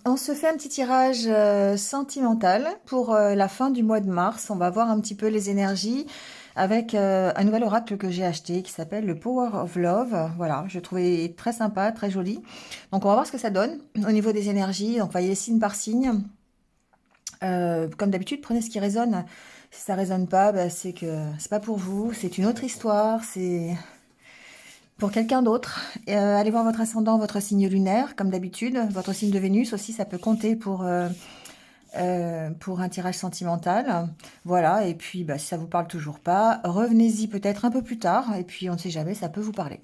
on se fait un petit tirage sentimental pour la fin du mois de mars. On va voir un petit peu les énergies avec un nouvel oracle que j'ai acheté qui s'appelle le Power of Love. Voilà, je trouvais très sympa, très joli. Donc on va voir ce que ça donne au niveau des énergies. Donc on va y aller signe par signe. Comme d'habitude, prenez ce qui résonne. Si ça résonne pas, bah, c'est que c'est pas pour vous. C'est une autre histoire. C'est pour quelqu'un d'autre. Allez voir votre ascendant, votre signe lunaire, comme d'habitude. Votre signe de Vénus aussi, ça peut compter pour un tirage sentimental. Voilà, et puis bah, si ça vous parle toujours pas, revenez-y peut-être un peu plus tard, et puis on ne sait jamais, ça peut vous parler.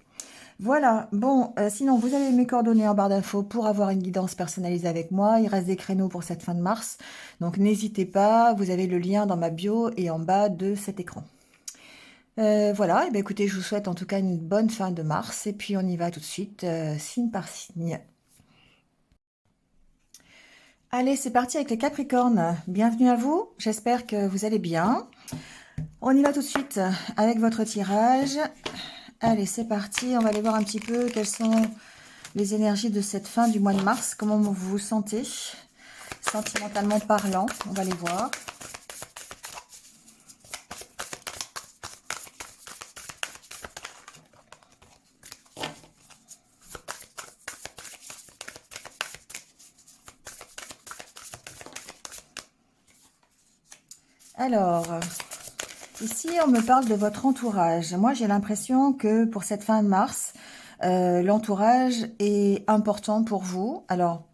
Voilà, bon, sinon vous avez mes coordonnées en barre d'infos pour avoir une guidance personnalisée avec moi. Il reste des créneaux pour cette fin de mars, donc n'hésitez pas, vous avez le lien dans ma bio et en bas de cet écran. Voilà, et bien écoutez, je vous souhaite en tout cas une bonne fin de mars, et puis on y va tout de suite, signe par signe. Allez, c'est parti avec les Capricornes. Bienvenue à vous, j'espère que vous allez bien. On y va tout de suite avec votre tirage. Allez, c'est parti, on va aller voir un petit peu quelles sont les énergies de cette fin du mois de mars, comment vous vous sentez, sentimentalement parlant, on va les voir. Alors, ici, on me parle de votre entourage. Moi, j'ai l'impression que pour cette fin de mars, l'entourage est important pour vous. Alors,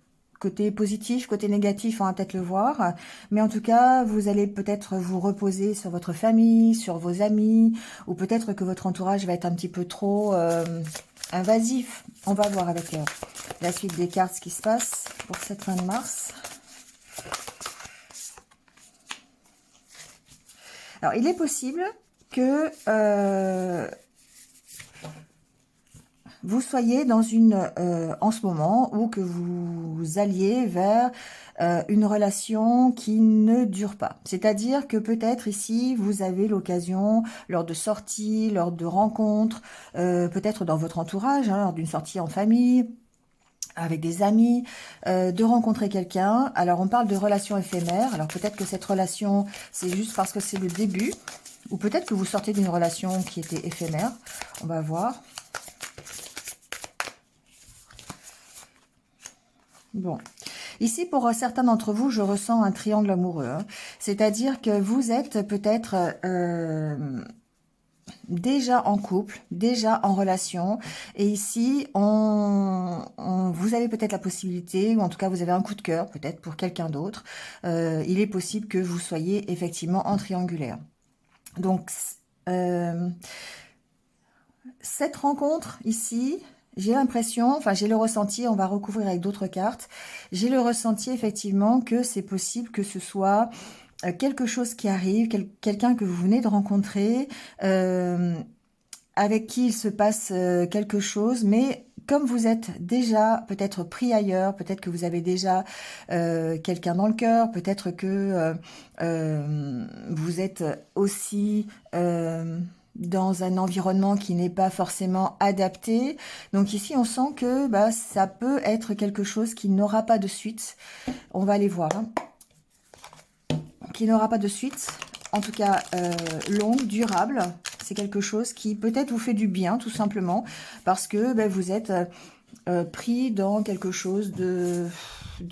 côté positif, côté négatif, on va peut-être le voir. Mais en tout cas, vous allez peut-être vous reposer sur votre famille, sur vos amis, ou peut-être que votre entourage va être un petit peu trop invasif. On va voir avec la suite des cartes ce qui se passe pour cette fin de mars. Alors, il est possible que vous soyez dans en ce moment, ou que vous alliez vers une relation qui ne dure pas. C'est-à-dire que peut-être ici, vous avez l'occasion, lors de sorties, lors de rencontres, peut-être dans votre entourage, hein, lors d'une sortie en famille, avec des amis, de rencontrer quelqu'un. Alors, on parle de relation éphémère. Alors, peut-être que cette relation, c'est juste parce que c'est le début. Ou peut-être que vous sortez d'une relation qui était éphémère. On va voir. Bon. Ici, pour certains d'entre vous, je ressens un triangle amoureux. Hein. C'est-à-dire que vous êtes peut-être déjà en couple, déjà en relation. Et ici, vous avez peut-être la possibilité, ou en tout cas, vous avez un coup de cœur, peut-être pour quelqu'un d'autre. Il est possible que vous soyez effectivement en triangulaire. Donc, cette rencontre ici, j'ai l'impression, enfin j'ai le ressenti, on va recouvrir avec d'autres cartes, j'ai le ressenti effectivement que c'est possible que ce soit quelque chose qui arrive, quelqu'un que vous venez de rencontrer, avec qui il se passe quelque chose, mais comme vous êtes déjà peut-être pris ailleurs, peut-être que vous avez déjà quelqu'un dans le cœur, peut-être que vous êtes aussi dans un environnement qui n'est pas forcément adapté. Donc ici, on sent que bah, ça peut être quelque chose qui n'aura pas de suite. On va aller voir. Hein. Qui n'aura pas de suite. En tout cas, longue, durable. C'est quelque chose qui peut-être vous fait du bien, tout simplement, parce que ben, vous êtes pris dans quelque chose de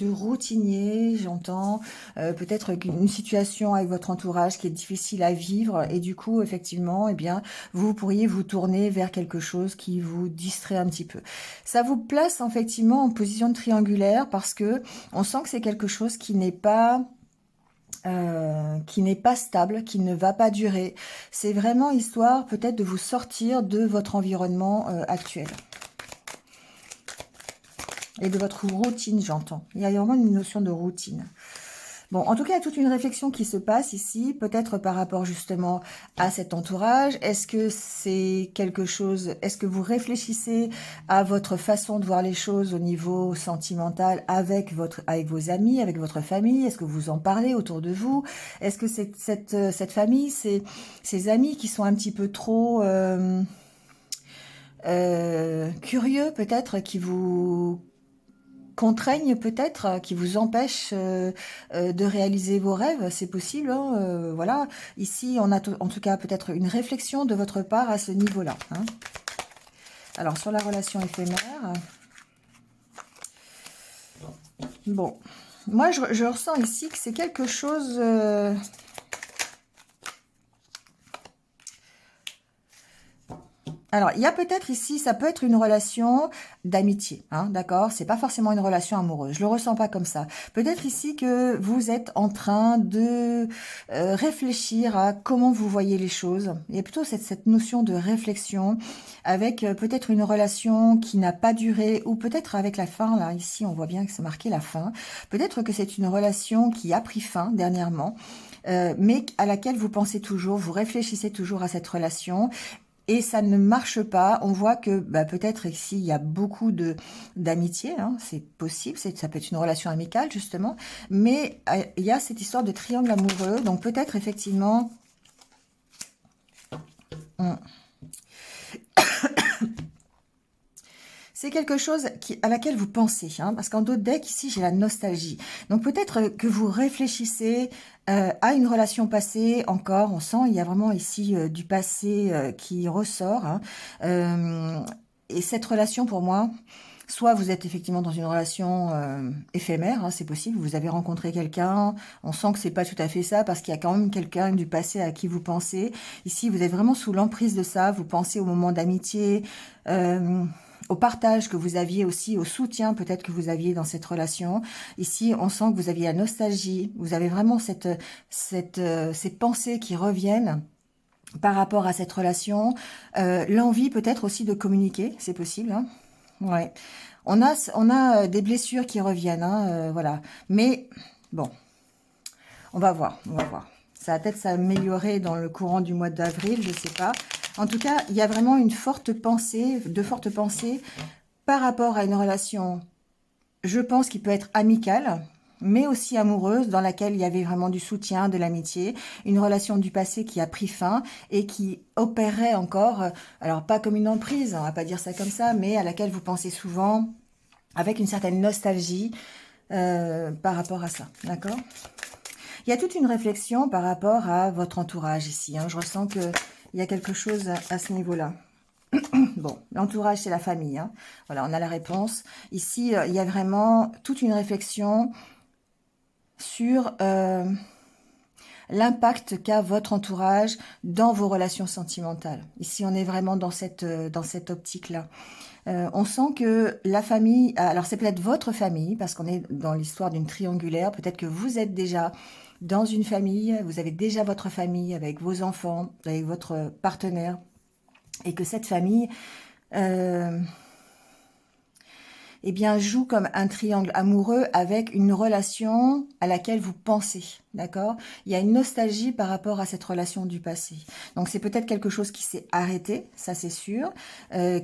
routinier, j'entends. Peut-être une situation avec votre entourage qui est difficile à vivre, et du coup, effectivement, eh bien, vous pourriez vous tourner vers quelque chose qui vous distrait un petit peu. Ça vous place effectivement en position de triangulaire, parce que on sent que c'est quelque chose qui n'est pas stable, qui ne va pas durer. C'est vraiment histoire peut-être de vous sortir de votre environnement actuel. Et de votre routine, j'entends. Il y a vraiment une notion de routine. Bon, en tout cas, il y a toute une réflexion qui se passe ici, peut-être par rapport justement à cet entourage. Est-ce que c'est quelque chose, est-ce que vous réfléchissez à votre façon de voir les choses au niveau sentimental avec vos amis, avec votre famille? Est-ce que vous en parlez autour de vous? Est-ce que c'est cette famille, ces amis qui sont un petit peu trop curieux peut-être, contraignent peut-être, qui vous empêchent de réaliser vos rêves, c'est possible, hein, voilà. Ici, on a en tout cas peut-être une réflexion de votre part à ce niveau-là, hein. Alors, sur la relation éphémère, bon, moi, je ressens ici que c'est quelque chose... Alors, il y a peut-être ici, ça peut être une relation d'amitié, hein, d'accord? C'est pas forcément une relation amoureuse. Je le ressens pas comme ça. Peut-être ici que vous êtes en train de réfléchir à comment vous voyez les choses. Il y a plutôt cette notion de réflexion avec peut-être une relation qui n'a pas duré ou peut-être avec la fin. Là, ici, on voit bien que c'est marqué la fin. Peut-être que c'est une relation qui a pris fin dernièrement. Mais à laquelle vous pensez toujours, vous réfléchissez toujours à cette relation et ça ne marche pas. On voit que bah, peut-être ici, il y a beaucoup d'amitié, hein, c'est possible, ça peut être une relation amicale justement, mais il y a cette histoire de triangle amoureux, donc peut-être effectivement... C'est quelque chose à laquelle vous pensez, hein, parce qu'en d'autres decks, ici, j'ai la nostalgie. Donc peut-être que vous réfléchissez à une relation passée encore. On sent, il y a vraiment ici du passé qui ressort, hein. Et cette relation, pour moi, soit vous êtes effectivement dans une relation éphémère, hein, c'est possible, vous avez rencontré quelqu'un, on sent que c'est pas tout à fait ça, parce qu'il y a quand même quelqu'un du passé à qui vous pensez. Ici, vous êtes vraiment sous l'emprise de ça, vous pensez au moment d'amitié, au partage que vous aviez aussi, au soutien peut-être que vous aviez dans cette relation. Ici, on sent que vous aviez la nostalgie, vous avez vraiment ces pensées qui reviennent par rapport à cette relation. L'envie peut-être aussi de communiquer, c'est possible, hein. Ouais. On a des blessures qui reviennent, hein, voilà. Mais bon, on va voir, on va voir. Ça va peut-être s'améliorer dans le courant du mois d'avril, je sais pas. En tout cas, il y a vraiment une forte pensée, de fortes pensées par rapport à une relation, je pense, qui peut être amicale, mais aussi amoureuse, dans laquelle il y avait vraiment du soutien, de l'amitié, une relation du passé qui a pris fin et qui opérerait encore, alors pas comme une emprise, on va pas dire ça comme ça, mais à laquelle vous pensez souvent avec une certaine nostalgie par rapport à ça, d'accord? Il y a toute une réflexion par rapport à votre entourage ici, hein. Je ressens qu'il y a quelque chose à ce niveau-là. Bon, l'entourage, c'est la famille, hein. Voilà, on a la réponse. Ici, il y a vraiment toute une réflexion sur l'impact qu'a votre entourage dans vos relations sentimentales. Ici, on est vraiment dans cette optique-là. On sent que la famille, alors c'est peut-être votre famille, parce qu'on est dans l'histoire d'une triangulaire, peut-être que vous êtes déjà dans une famille, vous avez déjà votre famille avec vos enfants, avec votre partenaire, et que cette famille eh bien, joue comme un triangle amoureux avec une relation à laquelle vous pensez, d'accord? Il y a une nostalgie par rapport à cette relation du passé. Donc, c'est peut-être quelque chose qui s'est arrêté, ça c'est sûr,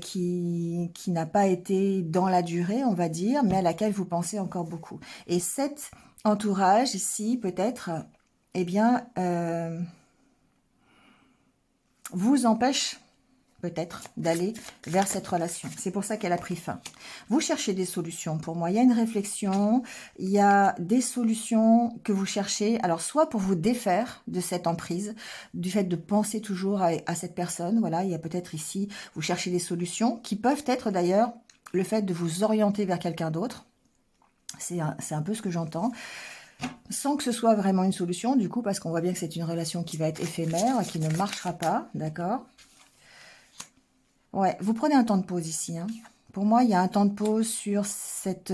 qui n'a pas été dans la durée, on va dire, mais à laquelle vous pensez encore beaucoup. Et cet entourage ici, peut-être, eh bien, vous empêche peut-être d'aller vers cette relation. C'est pour ça qu'elle a pris fin. Vous cherchez des solutions. Pour moi, il y a une réflexion, il y a des solutions que vous cherchez. Alors, soit pour vous défaire de cette emprise, du fait de penser toujours à cette personne. Voilà, il y a peut-être ici, vous cherchez des solutions qui peuvent être d'ailleurs le fait de vous orienter vers quelqu'un d'autre. C'est un peu ce que j'entends. Sans que ce soit vraiment une solution, du coup, parce qu'on voit bien que c'est une relation qui va être éphémère, qui ne marchera pas, d'accord ? Ouais, vous prenez un temps de pause ici, hein. Pour moi, il y a un temps de pause sur cette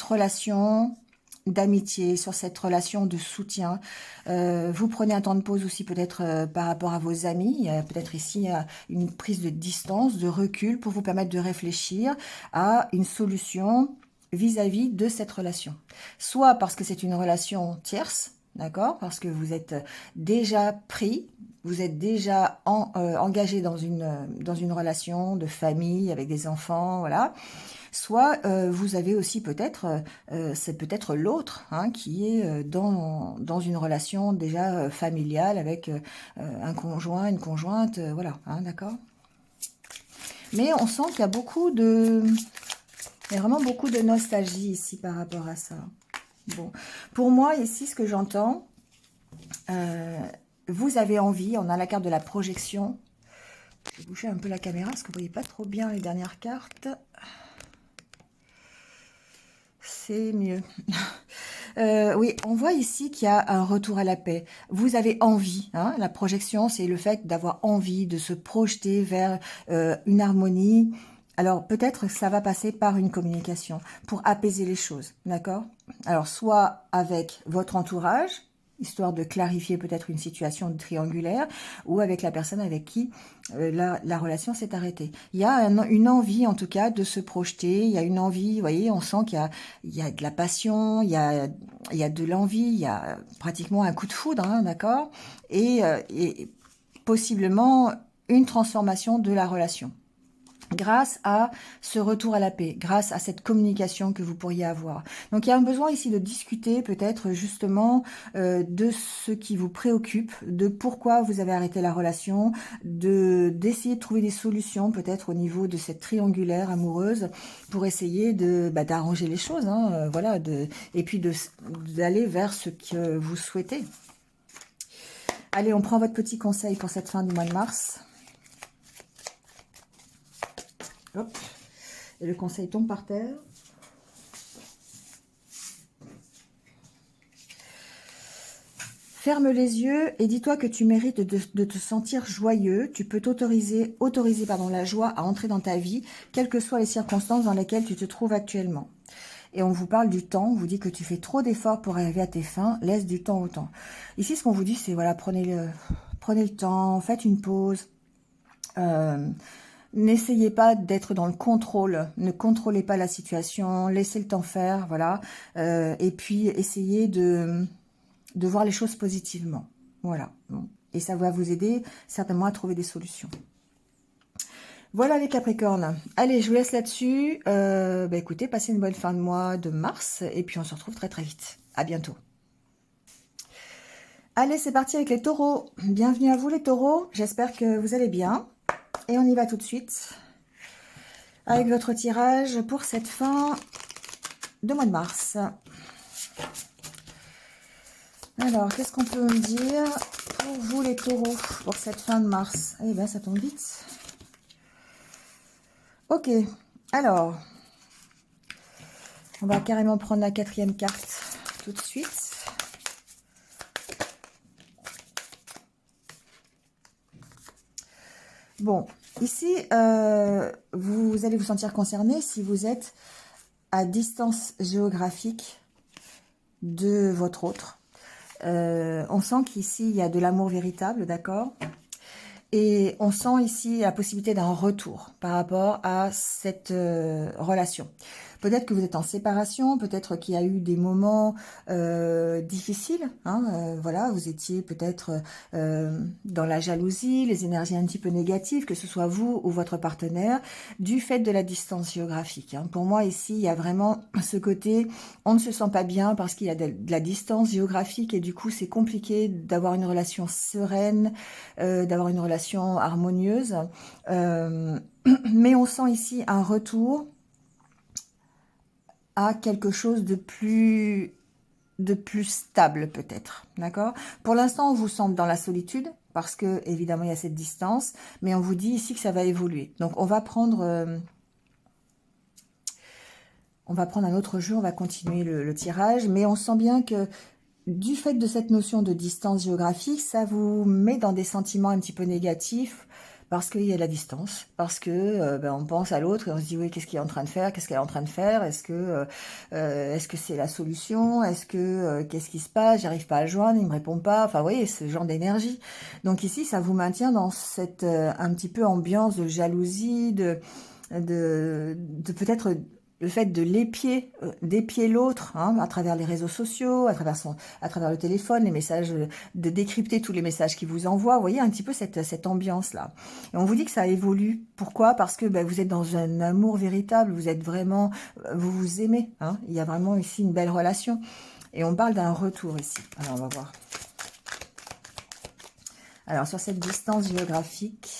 relation d'amitié, sur cette relation de soutien. Vous prenez un temps de pause aussi peut-être par rapport à vos amis. Il y a peut-être ici une prise de distance, de recul pour vous permettre de réfléchir à une solution vis-à-vis de cette relation. Soit parce que c'est une relation tierce, d'accord, parce que vous êtes déjà pris, vous êtes déjà engagé dans une relation de famille avec des enfants, voilà. Soit vous avez aussi peut-être, c'est peut-être l'autre, hein, qui est dans une relation déjà familiale avec un conjoint, une conjointe, voilà, hein, d'accord. Mais on sent qu'il y a beaucoup de Il y a vraiment beaucoup de nostalgie ici par rapport à ça. Bon, pour moi, ici, ce que j'entends, vous avez envie, on a la carte de la projection. Je vais bouger un peu la caméra parce que vous voyez pas trop bien les dernières cartes. C'est mieux. Oui, on voit ici qu'il y a un retour à la paix. Vous avez envie, hein, la projection, c'est le fait d'avoir envie de se projeter vers une harmonie. Alors, peut-être que ça va passer par une communication pour apaiser les choses, d'accord? Alors, soit avec votre entourage, histoire de clarifier peut-être une situation triangulaire, ou avec la personne avec qui la relation s'est arrêtée. Il y a une envie, en tout cas, de se projeter. Il y a une envie, vous voyez, on sent qu'il y a de la passion, il y a de l'envie, il y a pratiquement un coup de foudre, hein, d'accord, et possiblement une transformation de la relation. Grâce à ce retour à la paix, grâce à cette communication que vous pourriez avoir. Donc il y a un besoin ici de discuter peut-être justement de ce qui vous préoccupe, de pourquoi vous avez arrêté la relation, d'essayer de trouver des solutions peut-être au niveau de cette triangulaire amoureuse pour essayer d'arranger les choses, hein, voilà, et puis d'aller vers ce que vous souhaitez. Allez, on prend votre petit conseil pour cette fin du mois de mars. Hop. Et le conseil tombe par terre. Ferme les yeux et dis-toi que tu mérites de te sentir joyeux. Tu peux autoriser la joie à entrer dans ta vie, quelles que soient les circonstances dans lesquelles tu te trouves actuellement. Et on vous parle du temps, on vous dit que tu fais trop d'efforts pour arriver à tes fins, laisse du temps au temps. Ici, ce qu'on vous dit, c'est voilà, prenez le temps, faites une pause. N'essayez pas d'être dans le contrôle, ne contrôlez pas la situation, laissez le temps faire, voilà. Et puis, essayez de voir les choses positivement, voilà. Et ça va vous aider certainement à trouver des solutions. Voilà les Capricornes. Allez, je vous laisse là-dessus. Écoutez, passez une bonne fin de mois de mars, et puis on se retrouve très très vite. À bientôt. Allez, c'est parti avec les taureaux. Bienvenue à vous les taureaux, j'espère que vous allez bien. Et on y va tout de suite avec votre tirage pour cette fin de mois de mars. Alors, qu'est-ce qu'on peut me dire pour vous les taureaux pour cette fin de mars? Eh bien, ça tombe vite. Ok, alors, on va carrément prendre la 4e carte tout de suite. Bon, ici, vous allez vous sentir concerné si vous êtes à distance géographique de votre autre. On sent qu'ici, il y a de l'amour véritable, d'accord? Et on sent ici la possibilité d'un retour par rapport à cette relation. Peut-être que vous êtes en séparation, peut-être qu'il y a eu des moments difficiles. Hein, voilà, vous étiez peut-être dans la jalousie, les énergies un petit peu négatives, que ce soit vous ou votre partenaire, du fait de la distance géographique. Hein. Pour moi, ici, il y a vraiment ce côté, on ne se sent pas bien parce qu'il y a de la distance géographique et du coup, c'est compliqué d'avoir une relation sereine, d'avoir une relation harmonieuse. Mais on sent ici un retour à quelque chose de plus stable peut-être, d'accord? Pour l'instant, on vous semble dans la solitude, parce que évidemment il y a cette distance, mais on vous dit ici que ça va évoluer. Donc on va prendre un autre jeu, on va continuer le tirage, mais on sent bien que du fait de cette notion de distance géographique, ça vous met dans des sentiments un petit peu négatifs, parce qu'il y a la distance, parce que on pense à l'autre et on se dit oui, qu'est-ce qu'il est en train de faire, qu'est-ce qu'elle est en train de faire, est-ce que c'est la solution, qu'est-ce qui se passe, j'arrive pas à le joindre, il me répond pas, enfin vous voyez, ce genre d'énergie. Donc ici, ça vous maintient dans cette un petit peu ambiance de jalousie, de peut-être le fait de d'épier l'autre, hein, à travers les réseaux sociaux, à travers le téléphone, les messages, de décrypter tous les messages qu'il vous envoie. Vous voyez un petit peu cette ambiance-là. Et on vous dit que ça évolue. Pourquoi? Parce que vous êtes dans un amour véritable, vous êtes vraiment, vous vous aimez. Hein. Il y a vraiment ici une belle relation. Et on parle d'un retour ici. Alors, on va voir. Alors, sur cette distance géographique,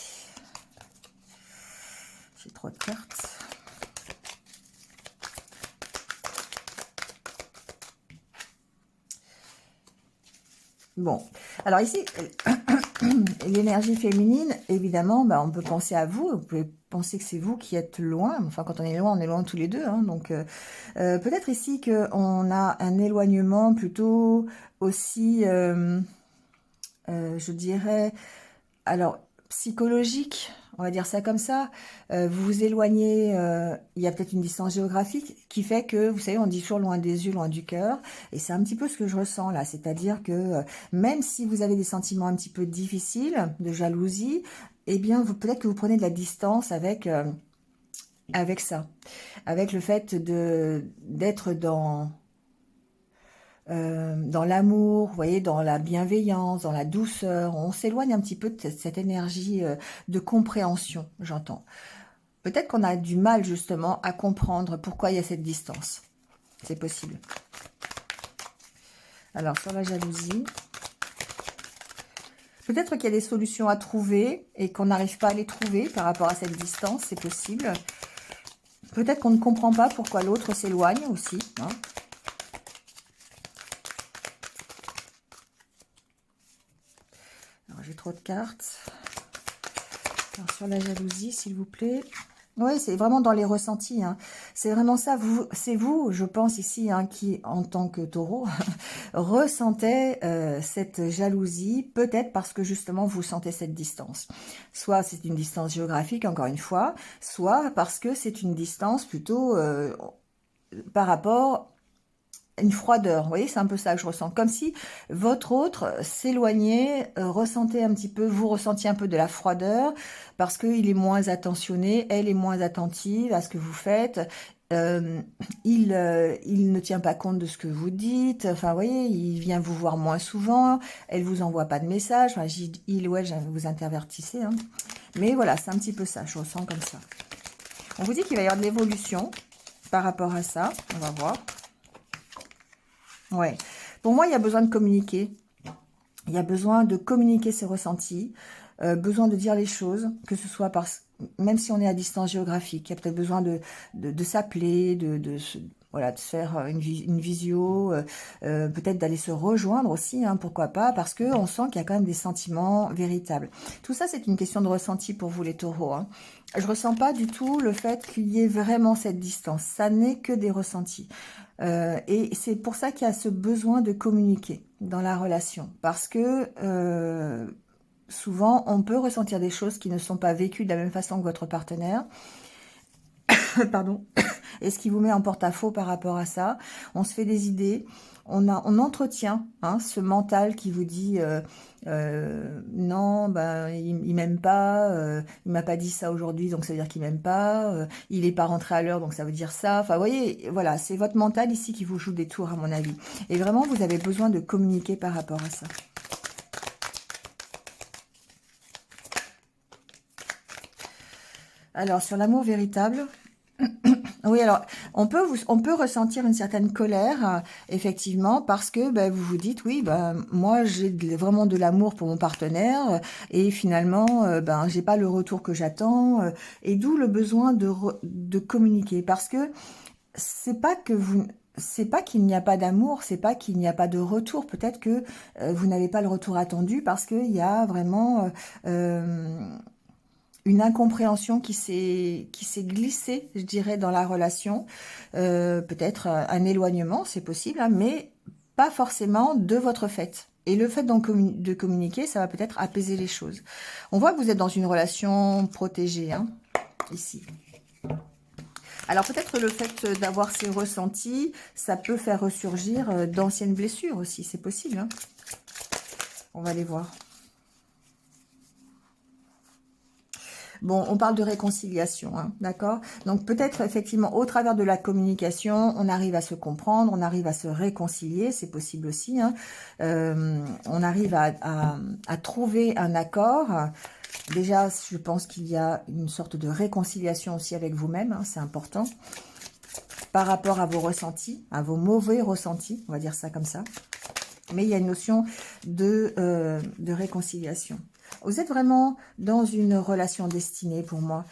j'ai trop de cartes. Bon, alors ici, l'énergie féminine, évidemment, bah, on peut penser à vous. Vous pouvez penser que c'est vous qui êtes loin. Enfin, quand on est loin tous les deux. Hein, donc, peut-être ici qu'on a un éloignement plutôt aussi, je dirais, alors, psychologique, on va dire ça comme ça. Vous vous éloignez, il y a peut-être une distance géographique qui fait que, vous savez, on dit toujours loin des yeux, loin du cœur. Et c'est un petit peu ce que je ressens là. C'est-à-dire que même si vous avez des sentiments un petit peu difficiles, de jalousie, eh bien, peut-être que vous prenez de la distance avec ça. Avec le fait d'être dans l'amour, vous voyez, dans la bienveillance, dans la douceur. On s'éloigne un petit peu de cette énergie de compréhension, j'entends. Peut-être qu'on a du mal justement à comprendre pourquoi il y a cette distance. C'est possible. Alors, sur la jalousie, peut-être qu'il y a des solutions à trouver et qu'on n'arrive pas à les trouver par rapport à cette distance, c'est possible. Peut-être qu'on ne comprend pas pourquoi l'autre s'éloigne aussi, hein. Alors, j'ai trop de cartes. Alors, sur la jalousie, s'il vous plaît. Oui, c'est vraiment dans les ressentis. Hein. C'est vraiment ça. C'est vous, je pense ici, hein, qui, en tant que taureau, ressentez cette jalousie, peut-être parce que justement, vous sentez cette distance. Soit c'est une distance géographique, encore une fois, soit parce que c'est une distance plutôt par rapport une froideur, vous voyez, c'est un peu ça que je ressens. Comme si votre autre s'éloignait, ressentait un petit peu, vous ressentiez un peu de la froideur, parce qu'il est moins attentionné, elle est moins attentive à ce que vous faites. Euh, il ne tient pas compte de ce que vous dites. Enfin, vous voyez, il vient vous voir moins souvent. Elle vous envoie pas de messages. Enfin, il ou elle, vous intervertissez. Hein. Mais voilà, c'est un petit peu ça. Je ressens comme ça. On vous dit qu'il va y avoir de l'évolution par rapport à ça. On va voir. Ouais. Pour moi, il y a besoin de communiquer. Il y a besoin de communiquer ses ressentis, besoin de dire les choses, que ce soit même si on est à distance géographique, il y a peut-être besoin de s'appeler, voilà, de faire une visio, peut-être d'aller se rejoindre aussi, hein, pourquoi pas, parce que on sent qu'il y a quand même des sentiments véritables. Tout ça, c'est une question de ressenti pour vous les taureaux. Hein. Je ressens pas du tout le fait qu'il y ait vraiment cette distance. Ça n'est que des ressentis. Et c'est pour ça qu'il y a ce besoin de communiquer dans la relation. Parce que souvent, on peut ressentir des choses qui ne sont pas vécues de la même façon que votre partenaire. Pardon. Et ce qui vous met en porte-à-faux par rapport à ça. On se fait des idées. On entretient hein, ce mental qui vous dit non, ben, il m'aime pas, il m'a pas dit ça aujourd'hui, donc ça veut dire qu'il m'aime pas, il est pas rentré à l'heure, donc ça veut dire ça. Enfin, vous voyez, voilà, c'est votre mental ici qui vous joue des tours, à mon avis. Et vraiment, vous avez besoin de communiquer par rapport à ça. Alors, sur l'amour véritable, oui, alors on peut ressentir une certaine colère, effectivement, parce que ben, vous vous dites, oui, ben, moi j'ai vraiment de l'amour pour mon partenaire, et finalement, ben, j'ai pas le retour que j'attends, et d'où le besoin de communiquer, parce que c'est pas que vous, c'est pas qu'il n'y a pas d'amour, c'est pas qu'il n'y a pas de retour, peut-être que vous n'avez pas le retour attendu, parce qu'il y a vraiment une incompréhension qui s'est glissée, je dirais, dans la relation. Peut-être un éloignement, c'est possible, hein, mais pas forcément de votre fait. Et le fait donc de communiquer, ça va peut-être apaiser les choses. On voit que vous êtes dans une relation protégée, hein, ici. Alors peut-être le fait d'avoir ces ressentis, ça peut faire ressurgir d'anciennes blessures aussi, c'est possible. Hein. On va les voir. Bon, on parle de réconciliation, hein, d'accord? Donc peut-être effectivement au travers de la communication, on arrive à se comprendre, on arrive à se réconcilier, c'est possible aussi. Hein. On arrive à trouver un accord. Déjà, je pense qu'il y a une sorte de réconciliation aussi avec vous-même, hein, c'est important. Par rapport à vos ressentis, à vos mauvais ressentis, on va dire ça comme ça. Mais il y a une notion de réconciliation. Vous êtes vraiment dans une relation destinée pour moi,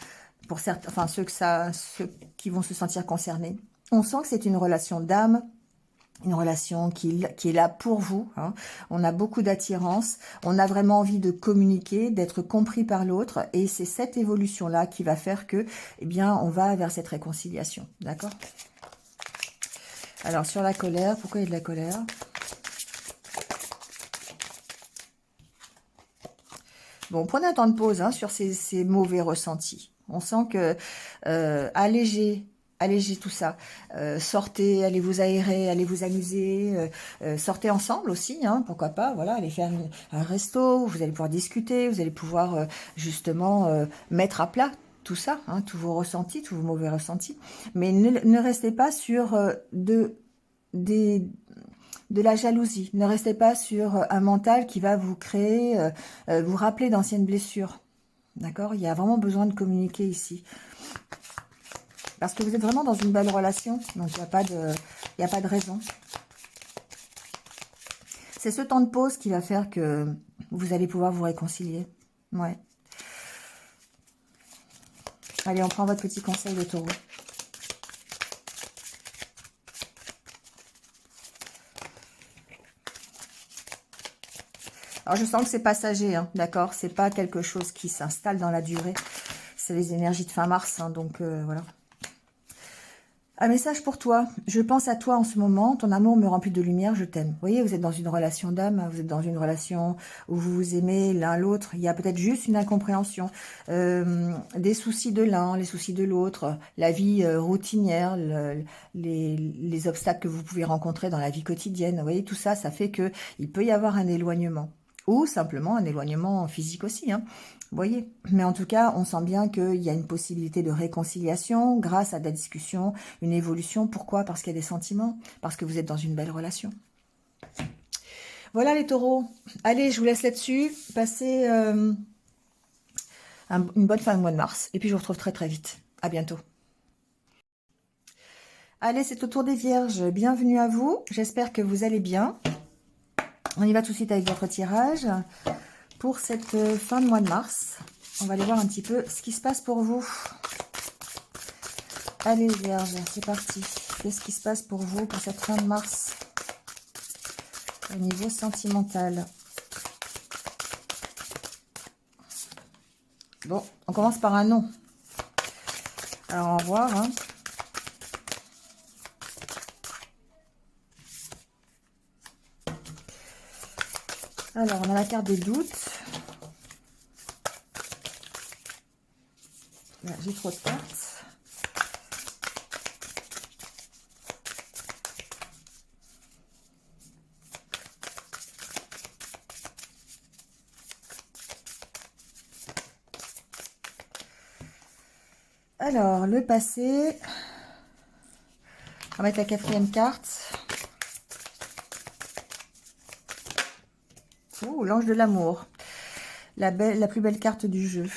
pour certains, enfin ceux qui vont se sentir concernés. On sent que c'est une relation d'âme, une relation qui est là pour vous, hein. On a beaucoup d'attirance, on a vraiment envie de communiquer, d'être compris par l'autre, et c'est cette évolution-là qui va faire que, eh bien, on va vers cette réconciliation, d'accord? Alors, sur la colère, pourquoi il y a de la colère? Bon, prenez un temps de pause, hein, sur ces mauvais ressentis. On sent que allégez tout ça. Sortez, allez vous aérer, allez vous amuser. Sortez ensemble aussi, hein, pourquoi pas. Voilà, allez faire un resto. Vous allez pouvoir discuter. Vous allez pouvoir justement mettre à plat tout ça, hein, tous vos ressentis, tous vos mauvais ressentis. Mais ne restez pas sur des de la jalousie. Ne restez pas sur un mental qui va vous créer, vous rappeler d'anciennes blessures. D'accord? Il y a vraiment besoin de communiquer ici. Parce que vous êtes vraiment dans une belle relation. Donc, il n'y a pas de raison. C'est ce temps de pause qui va faire que vous allez pouvoir vous réconcilier. Ouais. Allez, on prend votre petit conseil de taureau. Alors, je sens que c'est passager, hein, d'accord? C'est pas quelque chose qui s'installe dans la durée. C'est les énergies de fin mars, hein, donc voilà. Un message pour toi. Je pense à toi en ce moment. Ton amour me remplit de lumière. Je t'aime. Vous voyez, vous êtes dans une relation d'âme. Vous êtes dans une relation où vous vous aimez l'un l'autre. Il y a peut-être juste une incompréhension. Des soucis de l'un, les soucis de l'autre. La vie routinière, les obstacles que vous pouvez rencontrer dans la vie quotidienne. Vous voyez, tout ça, ça fait que il peut y avoir un éloignement. Ou simplement un éloignement physique aussi, hein. Vous voyez, mais en tout cas, on sent bien qu'il y a une possibilité de réconciliation grâce à de la discussion, une évolution. Pourquoi? Parce qu'il y a des sentiments, parce que vous êtes dans une belle relation. Voilà les taureaux. Allez, je vous laisse là-dessus. Passez une bonne fin de mois de mars. Et puis, je vous retrouve très très vite. À bientôt. Allez, c'est au tour des vierges. Bienvenue à vous. J'espère que vous allez bien. On y va tout de suite avec votre tirage. Pour cette fin de mois de mars, on va aller voir un petit peu ce qui se passe pour vous. Allez les vierges, c'est parti. Qu'est-ce qui se passe pour vous pour cette fin de mars au niveau sentimental? Bon, on commence par un non. Alors, on va voir, hein. Alors, on a la carte des doutes. J'ai trop de cartes. Alors, le passé. On va mettre la quatrième carte. Ouh, l'ange de l'amour. La plus belle carte du jeu.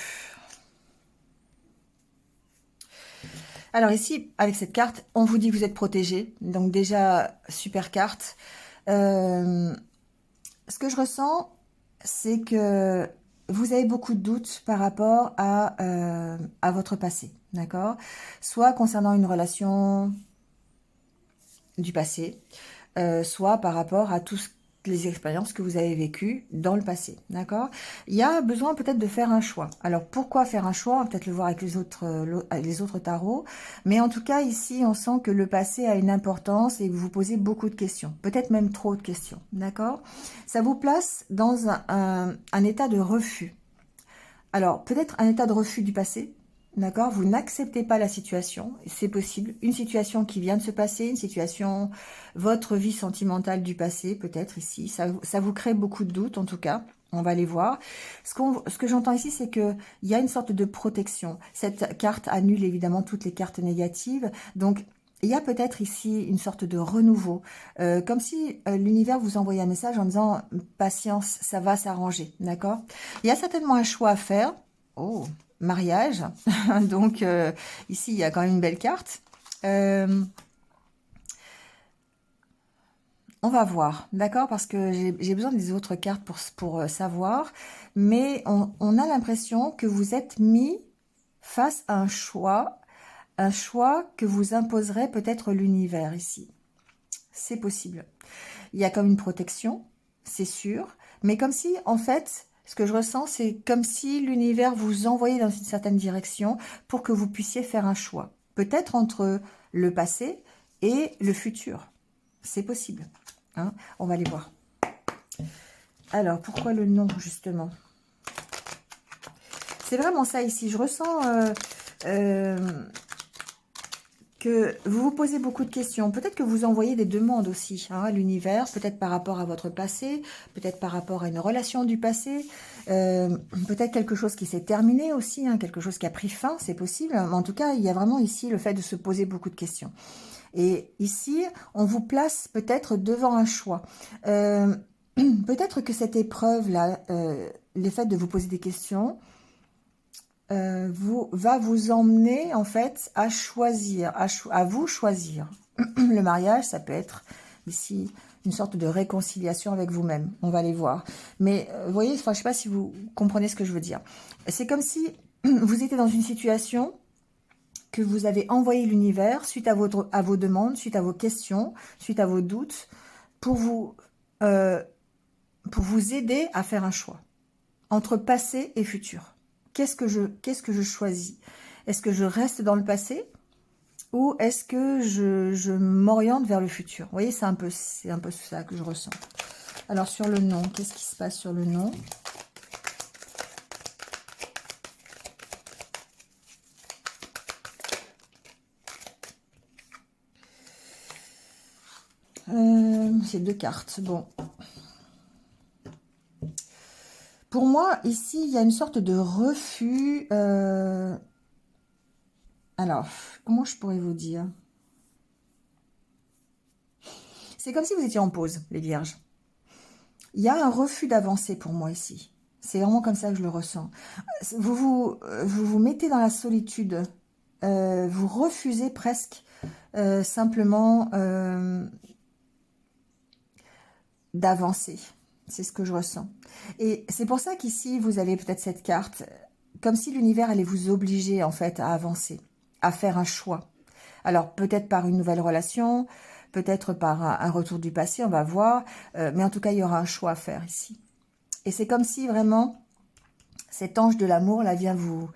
Alors ici, avec cette carte, on vous dit que vous êtes protégé. Donc déjà, super carte. Ce que je ressens, c'est que vous avez beaucoup de doutes par rapport à votre passé. D'accord? Soit concernant une relation du passé, soit par rapport à toutes les expériences que vous avez vécues dans le passé, d'accord? Il y a besoin peut-être de faire un choix. Alors, pourquoi faire un choix? On va peut-être le voir avec les autres tarots. Mais en tout cas, ici, on sent que le passé a une importance et que vous vous posez beaucoup de questions. Peut-être même trop de questions, d'accord? Ça vous place dans un état de refus. Alors, peut-être un état de refus du passé, d'accord? Vous n'acceptez pas la situation, c'est possible. Une situation qui vient de se passer, une situation, votre vie sentimentale du passé, peut-être ici. Ça vous crée beaucoup de doutes, en tout cas. On va les voir. Ce que j'entends ici, c'est qu'il y a une sorte de protection. Cette carte annule évidemment toutes les cartes négatives. Donc, il y a peut-être ici une sorte de renouveau, comme si l'univers vous envoyait un message en disant « Patience, ça va s'arranger », d'accord? Il y a certainement un choix à faire. Oh, mariage. Donc, ici, il y a quand même une belle carte. On va voir, d'accord? Parce que j'ai besoin des autres cartes pour savoir. Mais on a l'impression que vous êtes mis face à un choix que vous imposerait peut-être l'univers ici. c'est possible. Il y a comme une protection, c'est sûr, mais comme si, en fait, ce que je ressens, c'est comme si l'univers vous envoyait dans une certaine direction pour que vous puissiez faire un choix. Peut-être entre le passé et le futur. C'est possible. Hein, on va aller voir. Alors, pourquoi le non, justement? C'est vraiment ça ici. Je ressens que vous vous posez beaucoup de questions. Peut-être que vous envoyez des demandes aussi à l'univers, peut-être par rapport à votre passé, peut-être par rapport à une relation du passé, peut-être quelque chose qui s'est terminé aussi, hein, quelque chose qui a pris fin, c'est possible. Mais en tout cas, il y a vraiment ici le fait de se poser beaucoup de questions. Et ici, on vous place peut-être devant un choix. Peut-être que cette épreuve-là, le fait de vous poser des questions, va vous emmener en fait à choisir, à vous choisir. Le mariage, ça peut être ici une sorte de réconciliation avec vous-même. On va aller voir. Mais vous voyez, enfin, je ne sais pas si vous comprenez ce que je veux dire. C'est comme si vous étiez dans une situation que vous avez envoyé l'univers suite à vos demandes, suite à vos questions, suite à vos doutes, euh, pour vous aider à faire un choix entre passé et futur. Qu'est-ce que je choisis? Est-ce que je reste dans le passé ou est-ce que je m'oriente vers le futur? Vous voyez, c'est un peu ça que je ressens. Alors, sur le non, qu'est-ce qui se passe sur le non? C'est 2 cartes. Bon. Pour moi, ici, il y a une sorte de refus. Alors, comment je pourrais vous dire? C'est comme si vous étiez en pause, les vierges. Il y a un refus d'avancer pour moi ici. C'est vraiment comme ça que je le ressens. Vous mettez dans la solitude. Vous refusez presque simplement d'avancer. C'est ce que je ressens. Et c'est pour ça qu'ici, vous avez peut-être cette carte, comme si l'univers allait vous obliger en fait à avancer, à faire un choix. Alors peut-être par une nouvelle relation, peut-être par un retour du passé, on va voir. Mais en tout cas, il y aura un choix à faire ici. Et c'est comme si vraiment cet ange de l'amour là vient vous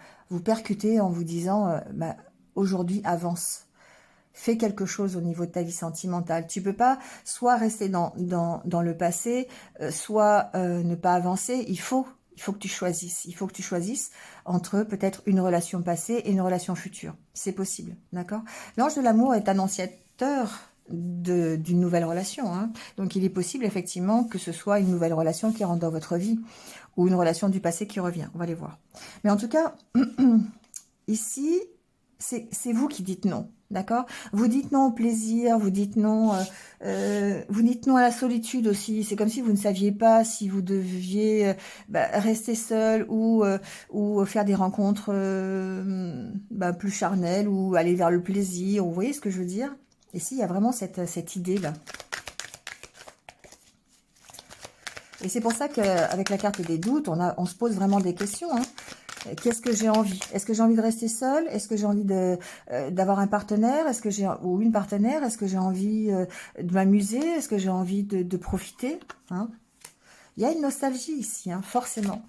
percuter en vous disant bah, aujourd'hui avance. Fais quelque chose au niveau de ta vie sentimentale. Tu peux pas soit rester dans le passé, soit ne pas avancer. Il faut que tu choisisses. Il faut que tu choisisses entre peut-être une relation passée et une relation future. C'est possible, d'accord? L'ange de l'amour est annonciateur d'une nouvelle relation. Hein. Donc, il est possible effectivement que ce soit une nouvelle relation qui rentre dans votre vie ou une relation du passé qui revient. On va les voir. Mais en tout cas, ici, c'est vous qui dites non. D'accord? Vous dites non au plaisir, vous dites non à la solitude aussi. C'est comme si vous ne saviez pas si vous deviez rester seul ou faire des rencontres plus charnelles ou aller vers le plaisir. Vous voyez ce que je veux dire? Ici, il y a vraiment cette idée-là. Et c'est pour ça qu'avec la carte des doutes, on se pose vraiment des questions. Hein. Qu'est-ce que j'ai envie? Est-ce que j'ai envie de rester seule? Est-ce que j'ai envie d'avoir un partenaire? Ou une partenaire? Est-ce que j'ai envie de m'amuser? Est-ce que j'ai envie de profiter? Hein? Il y a une nostalgie ici, hein, forcément.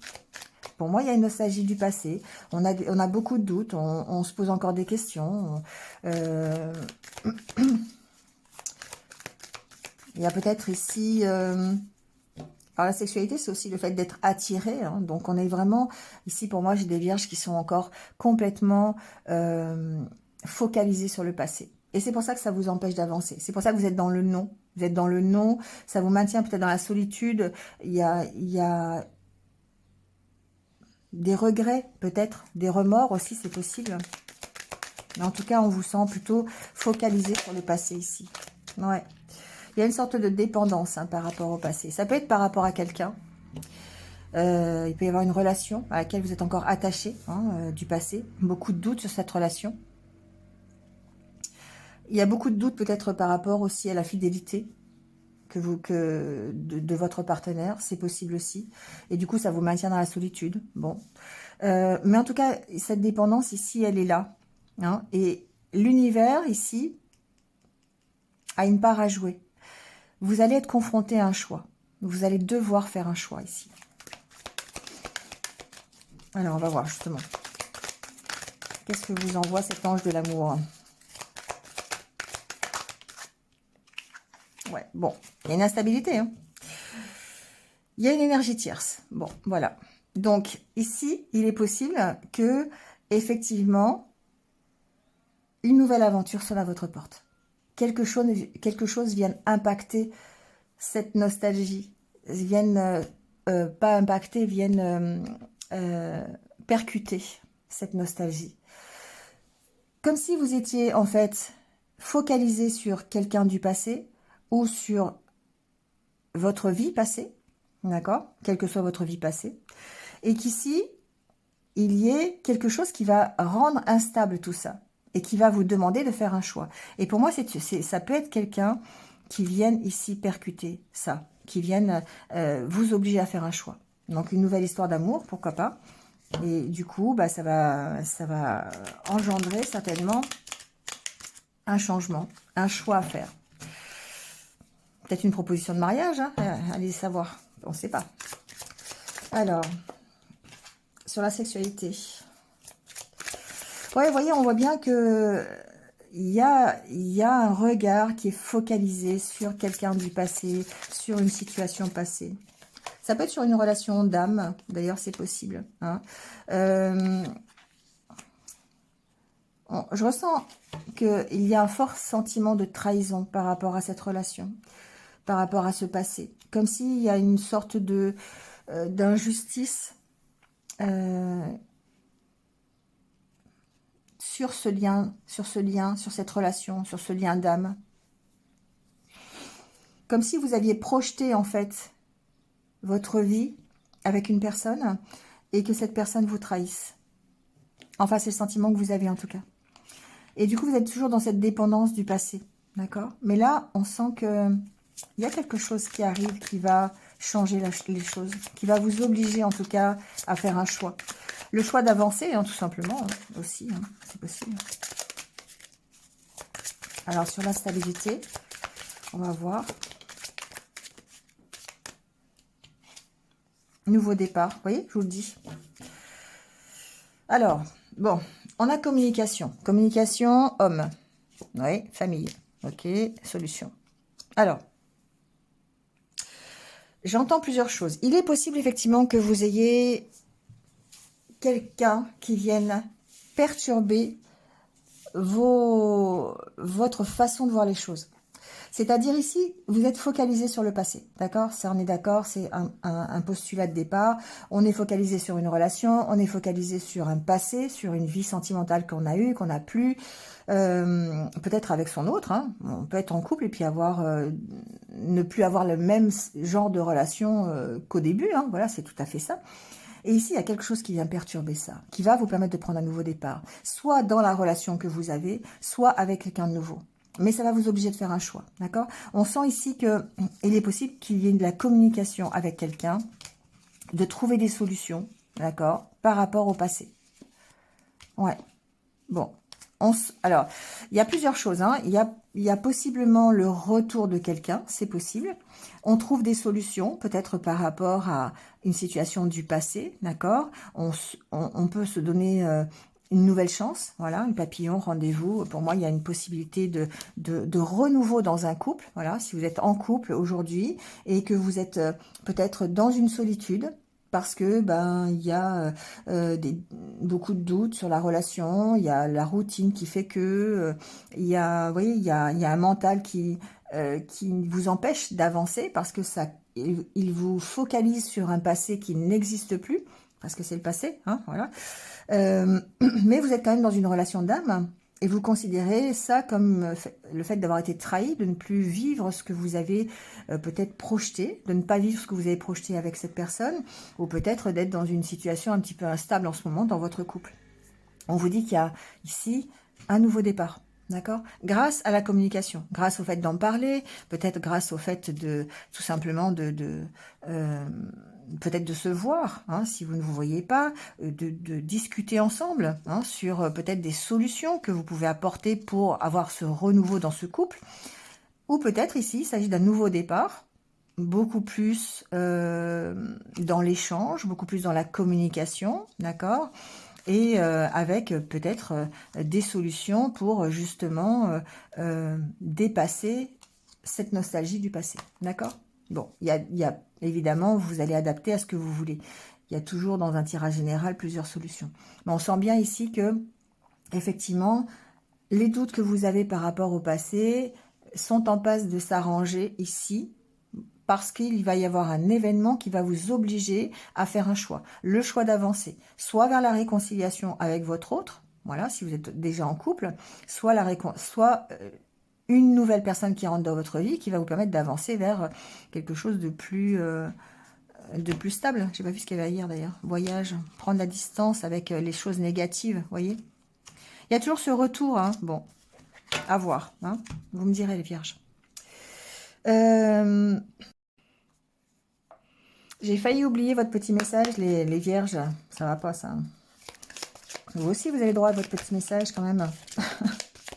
Pour moi, il y a une nostalgie du passé. On a beaucoup de doutes. On se pose encore des questions. Il y a peut-être ici... Alors, la sexualité, c'est aussi le fait d'être attiré. Hein. Donc, on est vraiment... Ici, pour moi, j'ai des vierges qui sont encore complètement focalisées sur le passé. Et c'est pour ça que ça vous empêche d'avancer. C'est pour ça que vous êtes dans le non. Vous êtes dans le non. Ça vous maintient peut-être dans la solitude. Il y a des regrets, peut-être. Des remords aussi, c'est possible. Mais en tout cas, on vous sent plutôt focalisé sur le passé ici. Ouais. Il y a une sorte de dépendance hein, par rapport au passé. Ça peut être par rapport à quelqu'un. Il peut y avoir une relation à laquelle vous êtes encore attaché hein, du passé. Beaucoup de doutes sur cette relation. Il y a beaucoup de doutes peut-être par rapport aussi à la fidélité de votre partenaire. C'est possible aussi. Et du coup, ça vous maintient dans la solitude. Bon. Mais en tout cas, cette dépendance ici, elle est là. Hein, et l'univers ici a une part à jouer. vous allez être confronté à un choix. Vous allez devoir faire un choix ici. Alors, on va voir justement. Qu'est-ce que vous envoie cet ange de l'amour? Ouais, bon, il y a une instabilité, hein. Il y a une énergie tierce. Bon, voilà. Donc, ici, il est possible que, effectivement, une nouvelle aventure sonne à votre porte. Quelque chose vienne impacter cette nostalgie. Vienne, pas impacter, vienne percuter cette nostalgie. Comme si vous étiez, en fait, focalisé sur quelqu'un du passé ou sur votre vie passée, d'accord? Quelle que soit votre vie passée. Et qu'ici, il y ait quelque chose qui va rendre instable tout ça et qui va vous demander de faire un choix. Et pour moi, ça peut être quelqu'un qui vienne ici percuter ça, qui vienne vous obliger à faire un choix. Donc, une nouvelle histoire d'amour, pourquoi pas. Et du coup, bah, ça va engendrer certainement un changement, un choix à faire. Peut-être une proposition de mariage, hein, allez savoir, on ne sait pas. Alors, sur la sexualité. Ouais, vous voyez, on voit bien que il y a un regard qui est focalisé sur quelqu'un du passé, sur une situation passée. Ça peut être sur une relation d'âme, d'ailleurs c'est possible. Hein. Je ressens qu'il y a un fort sentiment de trahison par rapport à cette relation, par rapport à ce passé. Comme s'il y a une sorte de d'injustice sur ce lien, sur cette relation, sur ce lien d'âme. Comme si vous aviez projeté en fait votre vie avec une personne et que cette personne vous trahisse. Enfin, c'est le sentiment que vous avez en tout cas. Et du coup, vous êtes toujours dans cette dépendance du passé, d'accord? Mais là, on sent que il y a quelque chose qui arrive qui va changer les choses, qui va vous obliger en tout cas à faire un choix. Le choix d'avancer, hein, tout simplement, hein, aussi, hein, c'est possible. Alors, sur la stabilité, on va voir. Nouveau départ, vous voyez, je vous le dis. Alors, bon, on a communication. Communication, homme. Oui, famille. Ok, solution. Alors, j'entends plusieurs choses. Il est possible effectivement que vous ayez quelqu'un qui vienne perturber votre façon de voir les choses. C'est-à-dire ici, vous êtes focalisé sur le passé, d'accord? Ça, on est d'accord, c'est un postulat de départ. On est focalisé sur une relation, on est focalisé sur un passé, sur une vie sentimentale qu'on a eue, qu'on n'a plus, peut-être avec son autre. Hein. On peut être en couple et puis ne plus avoir le même genre de relation qu'au début. Hein. Voilà, c'est tout à fait ça. Et ici, il y a quelque chose qui vient perturber ça, qui va vous permettre de prendre un nouveau départ, soit dans la relation que vous avez, soit avec quelqu'un de nouveau. Mais ça va vous obliger de faire un choix, d'accord? On sent ici qu'il est possible qu'il y ait de la communication avec quelqu'un, de trouver des solutions, d'accord, par rapport au passé. Ouais, bon. Alors, il y a plusieurs choses. Hein. Il y a possiblement le retour de quelqu'un, c'est possible. On trouve des solutions, peut-être par rapport à une situation du passé, d'accord? On peut se donner une nouvelle chance, voilà, un papillon, rendez-vous. Pour moi, il y a une possibilité de renouveau dans un couple, voilà, si vous êtes en couple aujourd'hui et que vous êtes peut-être dans une solitude, parce que il y a beaucoup de doutes sur la relation, il y a la routine qui fait que il y a, vous voyez, il y a un mental qui vous empêche d'avancer parce que il vous focalise sur un passé qui n'existe plus, parce que c'est le passé, hein, voilà. Mais vous êtes quand même dans une relation d'âme et vous considérez ça comme le fait d'avoir été trahi, de ne plus vivre ce que vous avez peut-être projeté, de ne pas vivre ce que vous avez projeté avec cette personne, ou peut-être d'être dans une situation un petit peu instable en ce moment dans votre couple. On vous dit qu'il y a ici un nouveau départ. D'accord? Grâce à la communication, grâce au fait d'en parler, peut-être grâce au fait de tout simplement peut-être de se voir, hein, si vous ne vous voyez pas, de discuter ensemble hein, sur peut-être des solutions que vous pouvez apporter pour avoir ce renouveau dans ce couple, Ou peut-être ici, il s'agit d'un nouveau départ, beaucoup plus dans l'échange, beaucoup plus dans la communication, d'accord? Et avec peut-être des solutions pour justement dépasser cette nostalgie du passé, d'accord? Bon, il y a évidemment, vous allez adapter à ce que vous voulez. Il y a toujours dans un tirage général plusieurs solutions. Mais on sent bien ici que, effectivement, les doutes que vous avez par rapport au passé sont en passe de s'arranger ici, parce qu'il va y avoir un événement qui va vous obliger à faire un choix. Le choix d'avancer, soit vers la réconciliation avec votre autre, voilà, si vous êtes déjà en couple, soit, une nouvelle personne qui rentre dans votre vie qui va vous permettre d'avancer vers quelque chose de plus stable. J'ai pas vu ce qu'il y avait hier d'ailleurs. Voyage, prendre la distance avec les choses négatives, vous voyez. Il y a toujours ce retour, hein. Bon, à voir, hein. Vous me direz les vierges. J'ai failli oublier votre petit message, les vierges. Ça va pas, ça. Vous aussi, vous avez droit à votre petit message, quand même.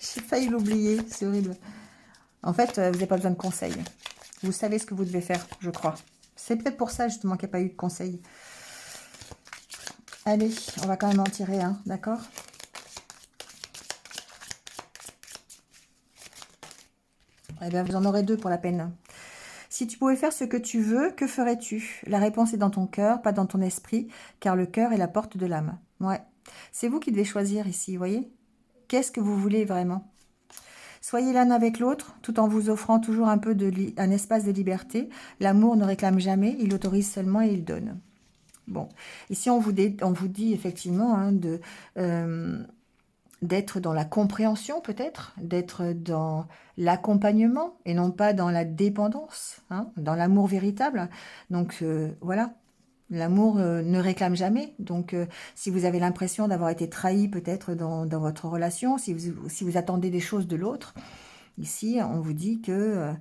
J'ai failli l'oublier, c'est horrible. En fait, vous n'avez pas besoin de conseils. Vous savez ce que vous devez faire, je crois. C'est peut-être pour ça, justement, qu'il n'y a pas eu de conseils. Allez, on va quand même en tirer un, d'accord? Eh bien, vous en aurez 2 pour la peine. Si tu pouvais faire ce que tu veux, que ferais-tu? La réponse est dans ton cœur, pas dans ton esprit, car le cœur est la porte de l'âme. Ouais, c'est vous qui devez choisir ici, vous voyez? Qu'est-ce que vous voulez vraiment? Soyez l'un avec l'autre, tout en vous offrant toujours un peu un espace de liberté. L'amour ne réclame jamais, il autorise seulement et il donne. Bon, ici on vous dit effectivement hein, d'être dans la compréhension peut-être, d'être dans l'accompagnement et non pas dans la dépendance, hein, dans l'amour véritable. Donc voilà, l'amour ne réclame jamais. Donc si vous avez l'impression d'avoir été trahi peut-être dans votre relation, si vous attendez des choses de l'autre, ici on vous dit que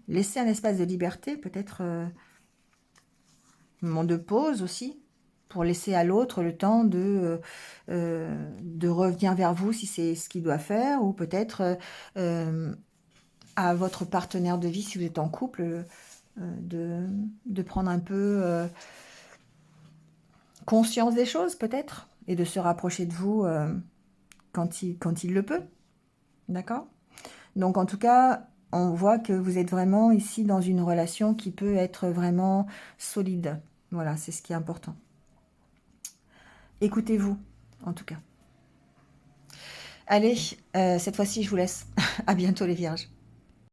laissez un espace de liberté, peut-être un moment de pause aussi, pour laisser à l'autre le temps de revenir vers vous si c'est ce qu'il doit faire, ou peut-être à votre partenaire de vie, si vous êtes en couple, de prendre un peu conscience des choses peut-être, et de se rapprocher de vous quand il le peut. D'accord? Donc en tout cas, on voit que vous êtes vraiment ici dans une relation qui peut être vraiment solide. Voilà, c'est ce qui est important. Écoutez-vous, en tout cas. Allez, cette fois-ci, je vous laisse. À bientôt les vierges.